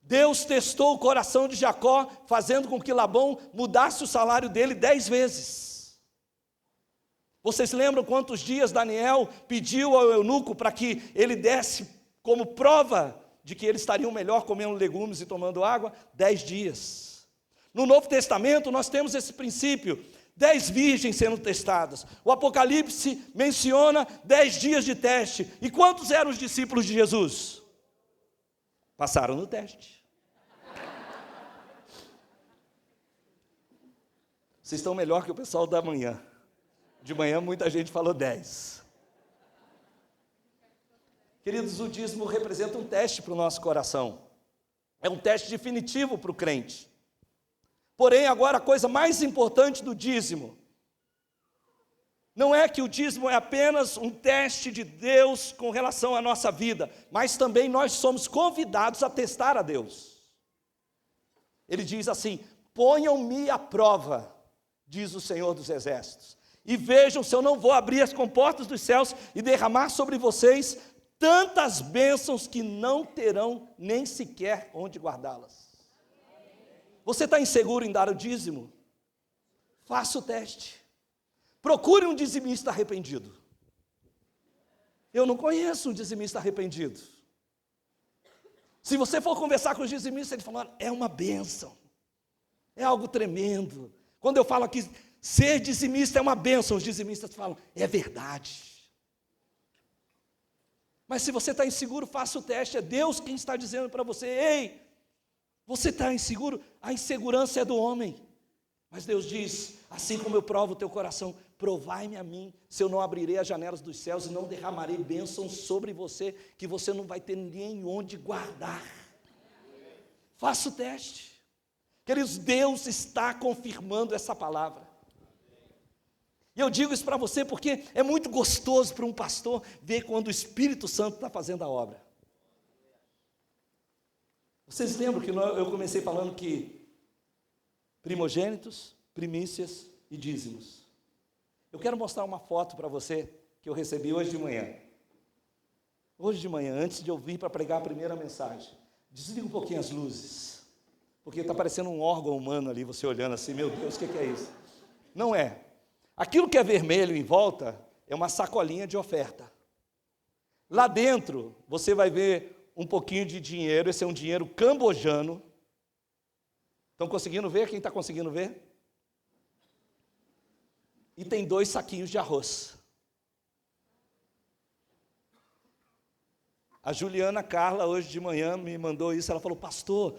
Deus testou o coração de Jacó, fazendo com que Labão mudasse o salário dele 10 vezes. Vocês lembram quantos dias Daniel pediu ao eunuco para que ele desse como prova de que eles estariam melhor comendo legumes e tomando água? 10 dias. No Novo Testamento nós temos esse princípio, 10 virgens sendo testadas. O Apocalipse menciona 10 dias de teste. E quantos eram os discípulos de Jesus? Passaram no teste. Vocês estão melhor que o pessoal da manhã. De manhã muita gente falou 10. Queridos, o dízimo representa um teste para o nosso coração. É um teste definitivo para o crente. Porém, agora a coisa mais importante do dízimo não é que o dízimo é apenas um teste de Deus com relação à nossa vida, mas também nós somos convidados a testar a Deus. Ele diz assim: ponham-me à prova, diz o Senhor dos Exércitos, e vejam se eu não vou abrir as comportas dos céus e derramar sobre vocês tantas bênçãos que não terão nem sequer onde guardá-las. Você está inseguro em dar o dízimo? Faça o teste. Procure um dizimista arrependido. Eu não conheço um dizimista arrependido. Se você for conversar com os dizimistas, eles falam: é uma bênção, é algo tremendo. Quando eu falo aqui, ser dizimista é uma bênção, os dizimistas falam: é verdade. Mas se você está inseguro, faça o teste. É Deus quem está dizendo para você: ei, você está inseguro? A insegurança é do homem. Mas Deus diz: assim como eu provo o teu coração, provai-me a mim, se eu não abrirei as janelas dos céus e não derramarei bênçãos sobre você, que você não vai ter nem onde guardar. Faça o teste. Queridos, Deus está confirmando essa palavra. E eu digo isso para você porque é muito gostoso para um pastor ver quando o Espírito Santo está fazendo a obra. Vocês lembram que eu comecei falando que primogênitos, primícias e dízimos. Eu quero mostrar uma foto para você que eu recebi hoje de manhã. Hoje de manhã, antes de eu vir para pregar a primeira mensagem. Desliga um pouquinho as luzes, porque está parecendo um órgão humano ali, você olhando assim, meu Deus, o que é isso? Não é. Aquilo que é vermelho em volta é uma sacolinha de oferta. Lá dentro, você vai ver um pouquinho de dinheiro, esse é um dinheiro cambojano. Estão conseguindo ver? Quem está conseguindo ver? E tem 2 saquinhos de arroz. A Juliana Carla, hoje de manhã, me mandou isso. Ela falou: pastor,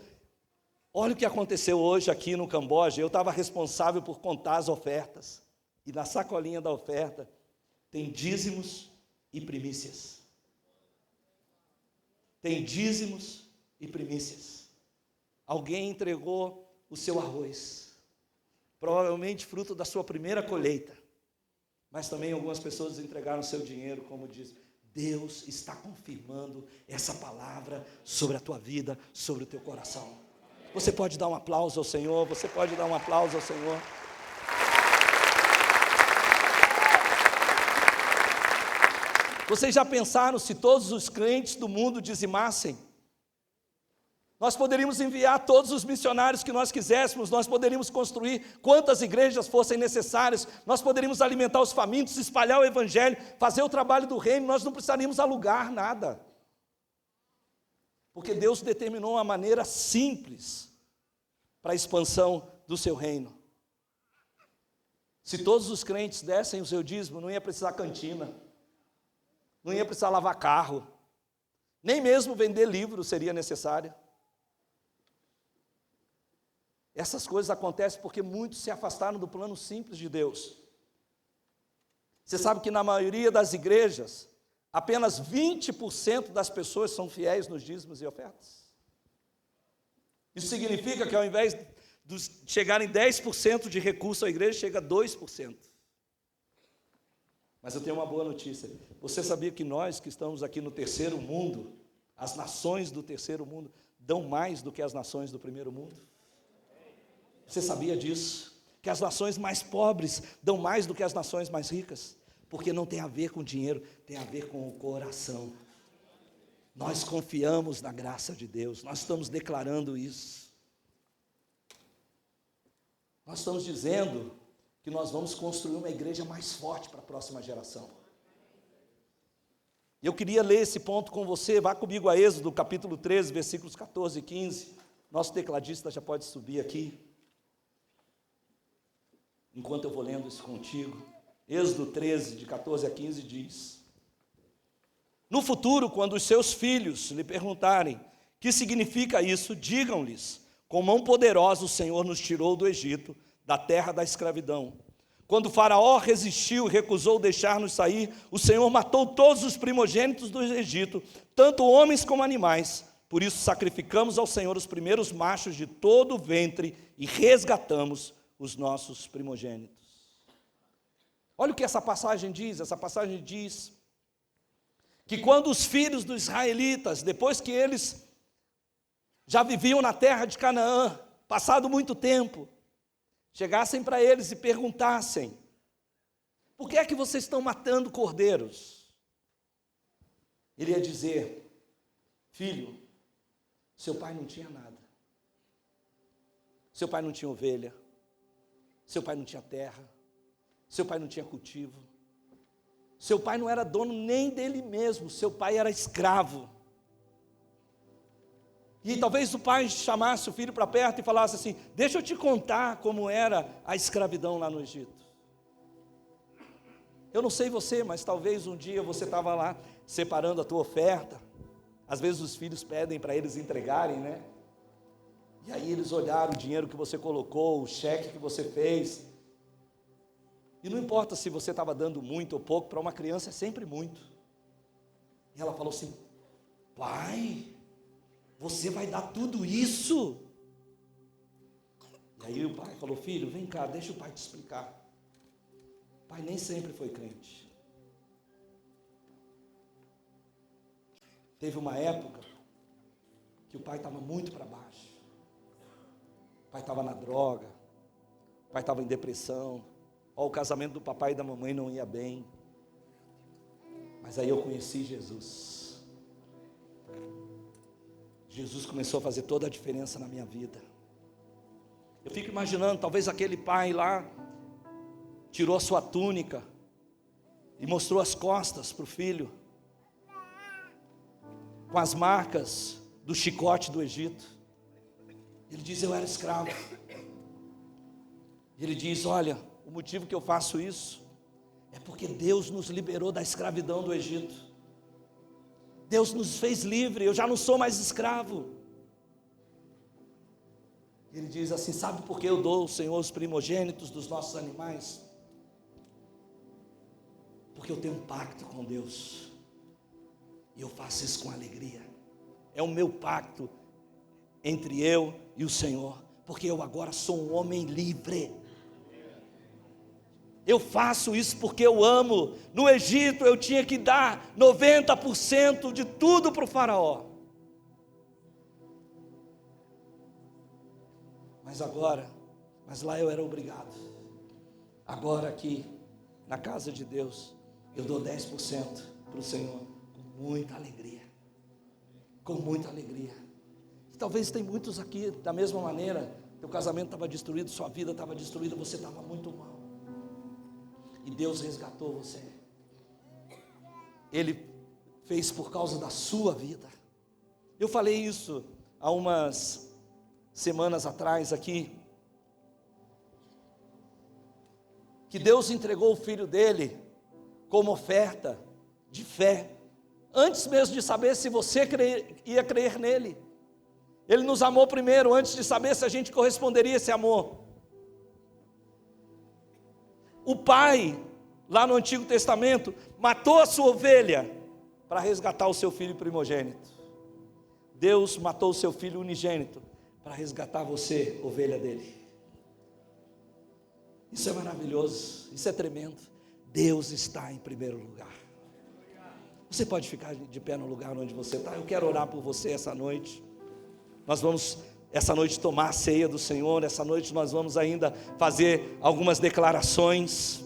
olha o que aconteceu hoje aqui no Camboja. Eu estava responsável por contar as ofertas. E na sacolinha da oferta tem dízimos e primícias. Tem dízimos e primícias. Alguém entregou o seu arroz, provavelmente fruto da sua primeira colheita. Mas também algumas pessoas entregaram o seu dinheiro, como diz. Deus está confirmando essa palavra sobre a tua vida, sobre o teu coração. Você pode dar um aplauso ao Senhor, você pode dar um aplauso ao Senhor. Vocês já pensaram se todos os crentes do mundo dizimassem? Nós poderíamos enviar todos os missionários que nós quiséssemos, nós poderíamos construir quantas igrejas fossem necessárias, nós poderíamos alimentar os famintos, espalhar o evangelho, fazer o trabalho do reino, nós não precisaríamos alugar nada. Porque Deus determinou uma maneira simples para a expansão do seu reino. Se todos os crentes dessem o seu dízimo, não ia precisar cantina, não ia precisar lavar carro, nem mesmo vender livro seria necessário. Essas coisas acontecem porque muitos se afastaram do plano simples de Deus. Você sabe que na maioria das igrejas, apenas 20% das pessoas são fiéis nos dízimos e ofertas. Isso significa que ao invés de chegarem 10% de recurso à igreja, chega a 2%. Mas eu tenho uma boa notícia. Você sabia que nós que estamos aqui no terceiro mundo, as nações do terceiro mundo, dão mais do que as nações do primeiro mundo? Você sabia disso? Que as nações mais pobres dão mais do que as nações mais ricas? Porque não tem a ver com dinheiro, tem a ver com o coração. Nós confiamos na graça de Deus, nós estamos declarando isso. Nós estamos dizendo que nós vamos construir uma igreja mais forte para a próxima geração. Eu queria ler esse ponto com você, vá comigo a Êxodo, capítulo 13, versículos 14 e 15. Nosso tecladista já pode subir aqui. Enquanto eu vou lendo isso contigo, Êxodo 13, de 14 a 15, diz: no futuro, quando os seus filhos lhe perguntarem que significa isso, digam-lhes: com mão poderosa o Senhor nos tirou do Egito, da terra da escravidão. Quando Faraó resistiu e recusou deixar-nos sair, o Senhor matou todos os primogênitos do Egito, tanto homens como animais. Por isso sacrificamos ao Senhor os primeiros machos de todo o ventre e resgatamos os nossos primogênitos. Olha o que essa passagem diz. Essa passagem diz que quando os filhos dos israelitas, depois que eles já viviam na terra de Canaã, passado muito tempo, chegassem para eles e perguntassem: por que é que vocês estão matando cordeiros? Ele ia dizer: filho, seu pai não tinha nada, seu pai não tinha ovelha, seu pai não tinha terra, seu pai não tinha cultivo, seu pai não era dono nem dele mesmo, seu pai era escravo. E talvez o pai chamasse o filho para perto e falasse assim: deixa eu te contar como era a escravidão lá no Egito. Eu não sei você, mas talvez um dia você estava lá separando a tua oferta. Às vezes os filhos pedem para eles entregarem, né? E aí eles olharam o dinheiro que você colocou, o cheque que você fez. E não importa se você estava dando muito ou pouco, para uma criança é sempre muito. E ela falou assim: pai, você vai dar tudo isso? E aí o pai falou: filho, vem cá, deixa o pai te explicar. pai nem sempre foi crente. Teve uma época que o pai estava muito para baixo. O pai estava na droga, o pai estava em depressão. O casamento do papai e da mamãe não ia bem. Mas aí eu conheci Jesus. Jesus começou a fazer toda a diferença na minha vida. Eu fico imaginando, talvez aquele pai lá tirou a sua túnica e mostrou as costas para o filho, com as marcas do chicote do Egito. Ele diz: eu era escravo. E ele diz: olha, o motivo que eu faço isso é porque Deus nos liberou da escravidão do Egito. Deus nos fez livre, eu já não sou mais escravo. Ele diz assim: sabe por que eu dou ao Senhor os primogênitos dos nossos animais? Porque eu tenho um pacto com Deus, e eu faço isso com alegria. É o meu pacto entre eu e o Senhor, porque eu agora sou um homem livre. Eu faço isso porque eu amo. No Egito eu tinha que dar 90% de tudo para o faraó. Mas lá eu era obrigado. Agora aqui, na casa de Deus, eu dou 10% para o Senhor, com muita alegria. Com muita alegria. E talvez tem muitos aqui, da mesma maneira, teu casamento estava destruído, sua vida estava destruída, você estava muito mal. E Deus resgatou você. Ele fez por causa da sua vida. Eu falei isso há umas semanas atrás aqui, que Deus entregou o filho dele como oferta de fé, antes mesmo de saber se você ia crer nele. Ele nos amou primeiro, antes de saber se a gente corresponderia a esse amor. O pai, lá no Antigo Testamento, matou a sua ovelha para resgatar o seu filho primogênito. Deus matou o seu filho unigênito para resgatar você, ovelha dele. Isso é maravilhoso, isso é tremendo. Deus está em primeiro lugar. Você pode ficar de pé no lugar onde você está. Eu quero orar por você essa noite. Nós vamos essa noite tomar a ceia do Senhor. Essa noite nós vamos ainda fazer algumas declarações.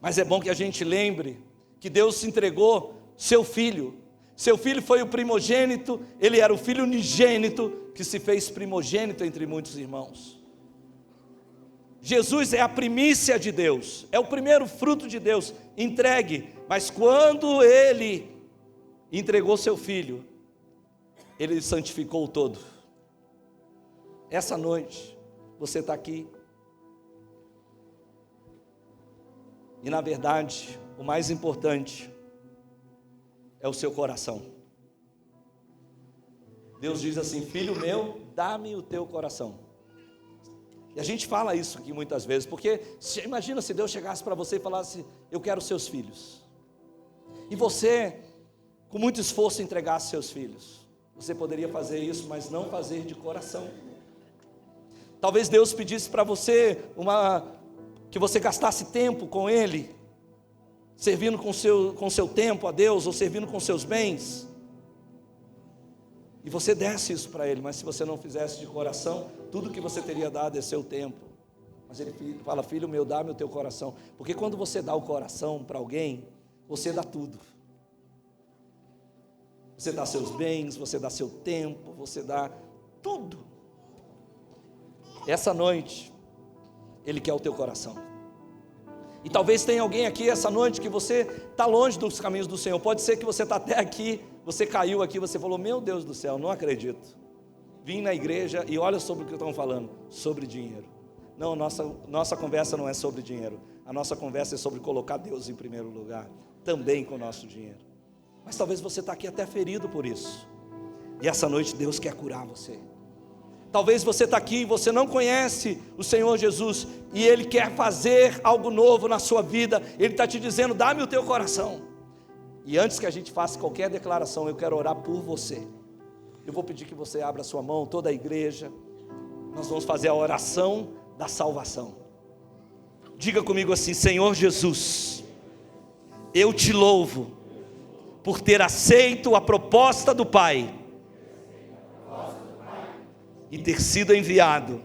Mas é bom que a gente lembre que Deus se entregou seu filho. Seu filho foi o primogênito, ele era o filho unigênito que se fez primogênito entre muitos irmãos. Jesus é a primícia de Deus, é o primeiro fruto de Deus, entregue. Mas quando ele entregou seu filho, ele santificou o todo. Essa noite, você está aqui, e na verdade, o mais importante é o seu coração. Deus diz assim: filho meu, dá-me o teu coração. E a gente fala isso aqui muitas vezes, porque imagina se Deus chegasse para você e falasse: eu quero seus filhos. E você, com muito esforço, entregasse seus filhos. Você poderia fazer isso, mas não fazer de coração. Talvez Deus pedisse para você que você gastasse tempo com Ele, servindo com seu tempo a Deus, ou servindo com seus bens, e você desse isso para Ele. Mas se você não fizesse de coração, tudo que você teria dado é seu tempo. Mas Ele fala: filho meu, dá-me o teu coração. Porque quando você dá o coração para alguém, você dá tudo. Você dá seus bens, você dá seu tempo, você dá tudo. Essa noite, Ele quer o teu coração. E talvez tenha alguém aqui essa noite que você está longe dos caminhos do Senhor. Pode ser que você está até aqui, você caiu aqui, você falou: meu Deus do céu, não acredito. Vim na igreja e olha sobre o que estão falando, sobre dinheiro. Não, nossa conversa não é sobre dinheiro. A nossa conversa é sobre colocar Deus em primeiro lugar, também com o nosso dinheiro. Mas talvez você está aqui até ferido por isso. E essa noite Deus quer curar você. Talvez você está aqui e você não conhece o Senhor Jesus, e Ele quer fazer algo novo na sua vida. Ele está te dizendo: dá-me o teu coração. E antes que a gente faça qualquer declaração, eu quero orar por você. Eu vou pedir que você abra a sua mão, toda a igreja. Nós vamos fazer a oração da salvação. Diga comigo assim: Senhor Jesus, eu te louvo por ter aceito a proposta do Pai e ter sido enviado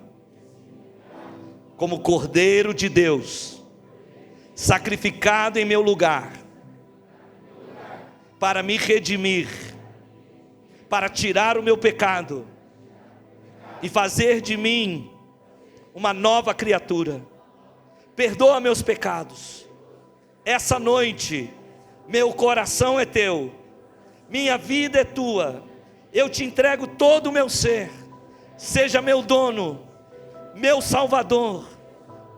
como Cordeiro de Deus, sacrificado em meu lugar, para me redimir, para tirar o meu pecado e fazer de mim uma nova criatura. Perdoa meus pecados. Essa noite, meu coração é teu, minha vida é tua, eu te entrego todo o meu ser. Seja meu dono, meu Salvador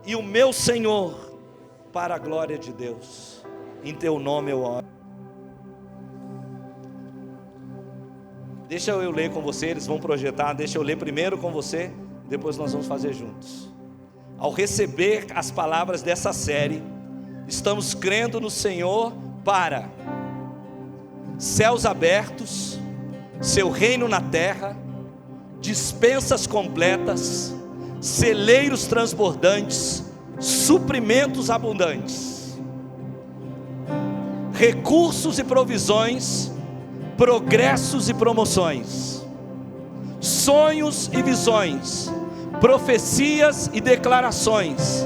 e o meu Senhor, para a glória de Deus. Em teu nome eu oro. Deixa eu ler com você, eles vão projetar. Deixa eu ler primeiro com você, depois nós vamos fazer juntos. Ao receber as palavras dessa série, estamos crendo no Senhor para céus abertos, seu reino na terra, dispensas completas, celeiros transbordantes, suprimentos abundantes, recursos e provisões, progressos e promoções, sonhos e visões, profecias e declarações,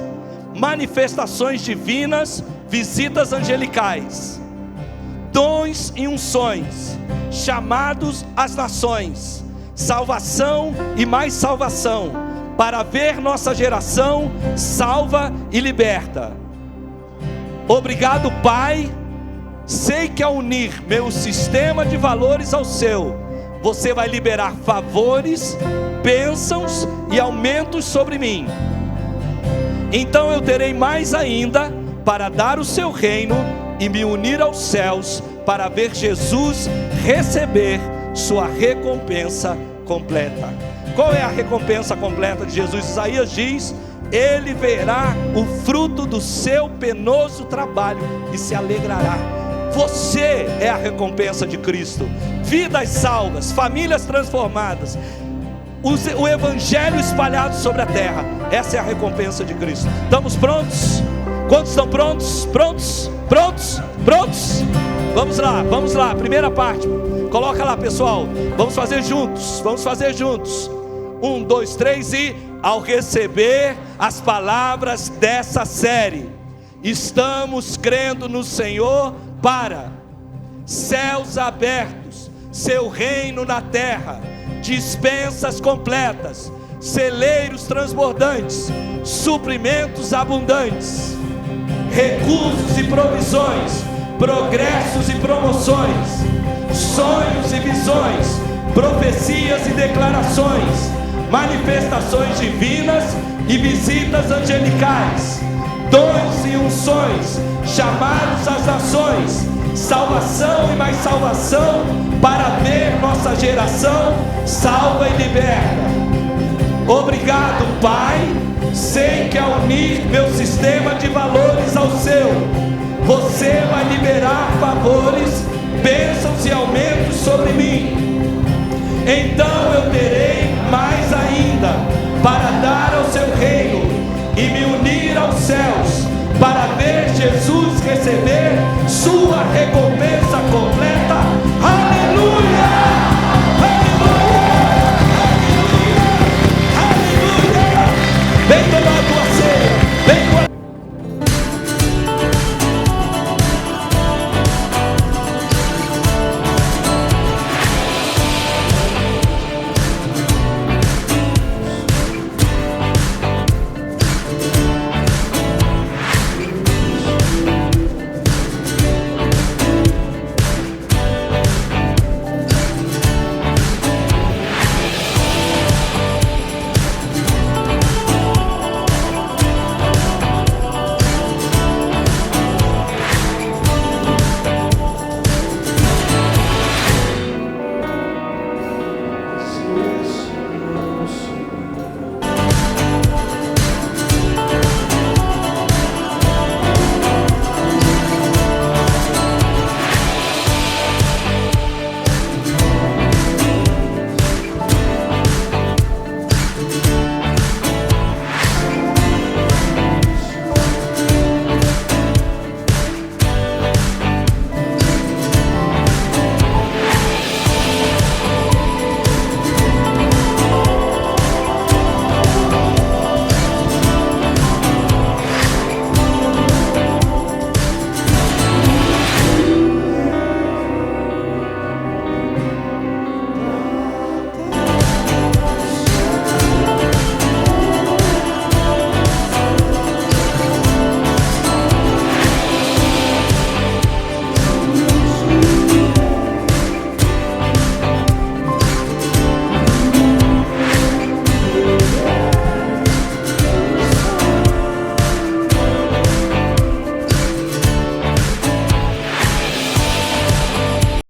manifestações divinas, visitas angelicais, dons e unções, chamados às nações, salvação e mais salvação, para ver nossa geração salva e liberta. Obrigado, Pai. Sei que ao unir meu sistema de valores ao seu, você vai liberar favores, bênçãos e aumentos sobre mim. Então eu terei mais ainda para dar o seu reino e me unir aos céus, para ver Jesus receber sua recompensa completa. Qual é a recompensa completa de Jesus? Isaías diz: ele verá o fruto do seu penoso trabalho e se alegrará. Você é a recompensa de Cristo. Vidas salvas, famílias transformadas, o evangelho espalhado sobre a terra. Essa é a recompensa de Cristo. Estamos prontos? Quantos estão prontos? Prontos? Prontos? Prontos? Vamos lá, primeira parte. Coloca lá, pessoal. Vamos fazer juntos. 1, 2, 3 e... Ao receber as palavras dessa série, estamos crendo no Senhor para céus abertos, seu reino na terra, dispensas completas, celeiros transbordantes, suprimentos abundantes, recursos e provisões, progressos e promoções, sonhos e visões, profecias e declarações, manifestações divinas e visitas angelicais, dons e unções, chamados às nações, salvação e mais salvação, para ver nossa geração salva e liberta. Obrigado, Pai. Sei que ao unir meu sistema de valores ao seu, você vai liberar favores, bênçãos e aumentos sobre mim. Então eu terei mais ainda